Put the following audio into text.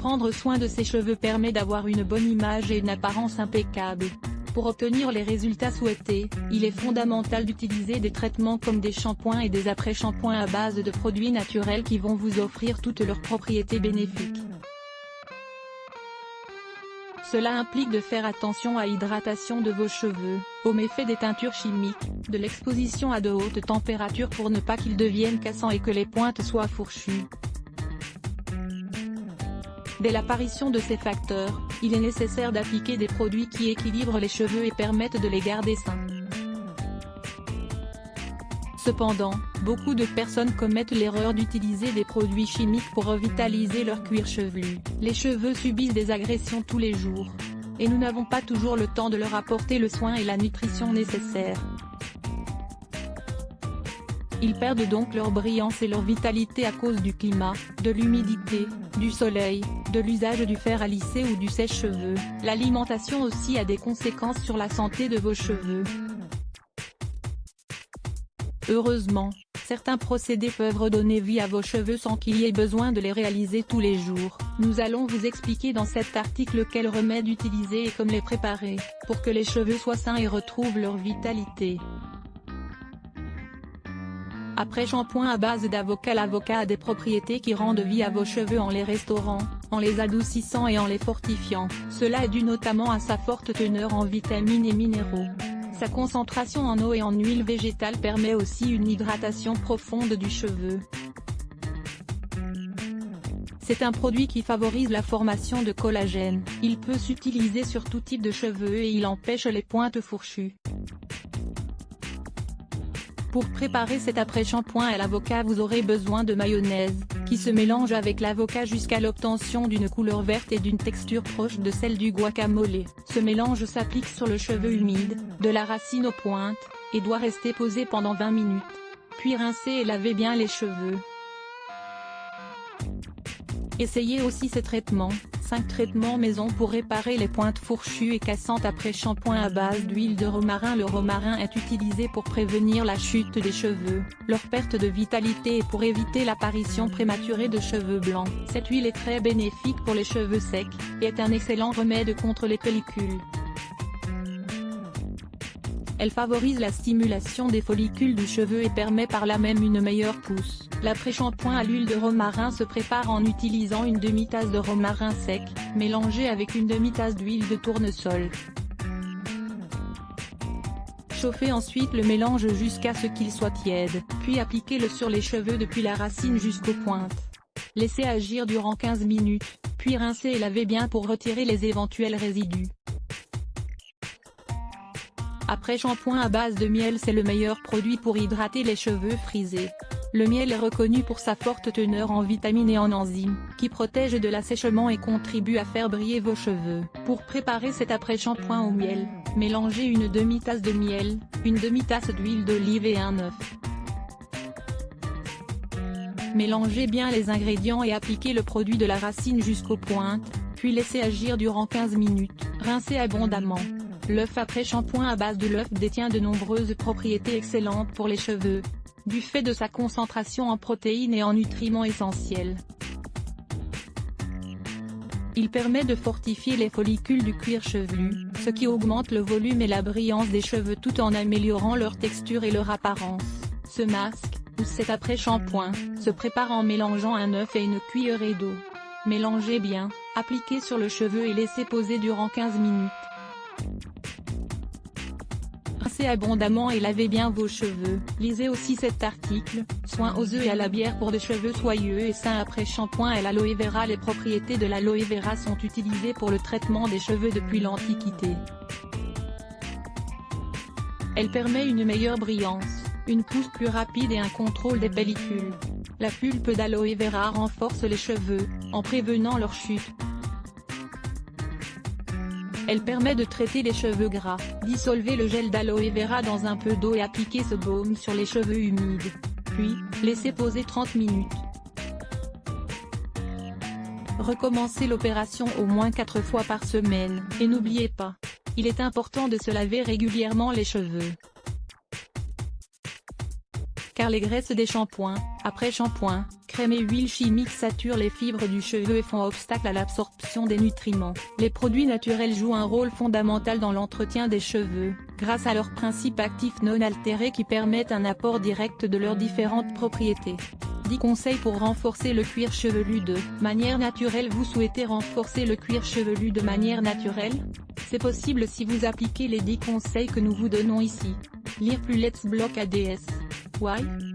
Prendre soin de ses cheveux permet d'avoir une bonne image et une apparence impeccable. Pour obtenir les résultats souhaités, il est fondamental d'utiliser des traitements comme des shampoings et des après-shampoings à base de produits naturels qui vont vous offrir toutes leurs propriétés bénéfiques. Cela implique de faire attention à l'hydratation de vos cheveux, aux méfaits des teintures chimiques, de l'exposition à de hautes températures pour ne pas qu'ils deviennent cassants et que les pointes soient fourchues. Dès l'apparition de ces facteurs, il est nécessaire d'appliquer des produits qui équilibrent les cheveux et permettent de les garder sains. Cependant, beaucoup de personnes commettent l'erreur d'utiliser des produits chimiques pour revitaliser leur cuir chevelu. Les cheveux subissent des agressions tous les jours. Et nous n'avons pas toujours le temps de leur apporter le soin et la nutrition nécessaires. Ils perdent donc leur brillance et leur vitalité à cause du climat, de l'humidité, du soleil, de l'usage du fer à lisser ou du sèche-cheveux. L'alimentation aussi a des conséquences sur la santé de vos cheveux. Heureusement, certains procédés peuvent redonner vie à vos cheveux sans qu'il y ait besoin de les réaliser tous les jours. Nous allons vous expliquer dans cet article quels remèdes utiliser et comment les préparer, pour que les cheveux soient sains et retrouvent leur vitalité. Après-shampoing à base d'avocat. L'avocat a des propriétés qui rendent vie à vos cheveux en les restaurant, en les adoucissant et en les fortifiant. Cela est dû notamment à sa forte teneur en vitamines et minéraux. Sa concentration en eau et en huile végétale permet aussi une hydratation profonde du cheveu. C'est un produit qui favorise la formation de collagène. Il peut s'utiliser sur tout type de cheveux et il empêche les pointes fourchues. Pour préparer cet après-shampoing à l'avocat, vous aurez besoin de mayonnaise, qui se mélange avec l'avocat jusqu'à l'obtention d'une couleur verte et d'une texture proche de celle du guacamole. Ce mélange s'applique sur le cheveu humide, de la racine aux pointes, et doit rester posé pendant 20 minutes. Puis rincer et laver bien les cheveux. Essayez aussi ces traitements, 5 traitements maison pour réparer les pointes fourchues et cassantes après shampoing à base d'huile de romarin. Le romarin est utilisé pour prévenir la chute des cheveux, leur perte de vitalité et pour éviter l'apparition prématurée de cheveux blancs. Cette huile est très bénéfique pour les cheveux secs, et est un excellent remède contre les pellicules. Elle favorise la stimulation des follicules du cheveu et permet par là même une meilleure pousse. L'après-shampoing à l'huile de romarin se prépare en utilisant une demi-tasse de romarin sec, mélangée avec une demi-tasse d'huile de tournesol. Chauffez ensuite le mélange jusqu'à ce qu'il soit tiède, puis appliquez-le sur les cheveux depuis la racine jusqu'aux pointes. Laissez agir durant 15 minutes, puis rincez et lavez bien pour retirer les éventuels résidus. Après-shampoing à base de miel. C'est le meilleur produit pour hydrater les cheveux frisés. Le miel est reconnu pour sa forte teneur en vitamines et en enzymes, qui protègent de l'assèchement et contribuent à faire briller vos cheveux. Pour préparer cet après-shampoing au miel, mélangez une demi-tasse de miel, une demi-tasse d'huile d'olive et un œuf. Mélangez bien les ingrédients et appliquez le produit de la racine jusqu'aux pointes, puis laissez agir durant 15 minutes. Rincez abondamment. L'œuf après-shampoing à base de l'œuf détient de nombreuses propriétés excellentes pour les cheveux, du fait de sa concentration en protéines et en nutriments essentiels. Il permet de fortifier les follicules du cuir chevelu, ce qui augmente le volume et la brillance des cheveux tout en améliorant leur texture et leur apparence. Ce masque, ou cet après-shampoing, se prépare en mélangeant un œuf et une cuillerée d'eau. Mélangez bien, appliquez sur le cheveu et laissez poser durant 15 minutes. Rincez abondamment et lavez bien vos cheveux. Lisez aussi cet article, soins aux œufs et à la bière pour des cheveux soyeux et sains après shampoing et l'aloe vera. Les propriétés de l'aloe vera sont utilisées pour le traitement des cheveux depuis l'Antiquité. Elle permet une meilleure brillance, une pousse plus rapide et un contrôle des pellicules. La pulpe d'aloe vera renforce les cheveux, en prévenant leur chute. Elle permet de traiter les cheveux gras. Dissolvez le gel d'aloe vera dans un peu d'eau et appliquez ce baume sur les cheveux humides. Puis, laissez poser 30 minutes. Recommencez l'opération au moins 4 fois par semaine. Et n'oubliez pas, il est important de se laver régulièrement les cheveux. Car les graisses des shampoings, après shampoing, crèmes et huiles chimiques saturent les fibres du cheveu et font obstacle à l'absorption des nutriments. Les produits naturels jouent un rôle fondamental dans l'entretien des cheveux, grâce à leurs principes actifs non altérés qui permettent un apport direct de leurs différentes propriétés. 10 conseils pour renforcer le cuir chevelu de manière naturelle. Vous souhaitez renforcer le cuir chevelu de manière naturelle? C'est possible si vous appliquez les 10 conseils que nous vous donnons ici. Lire plus Let's Block ADS. Why?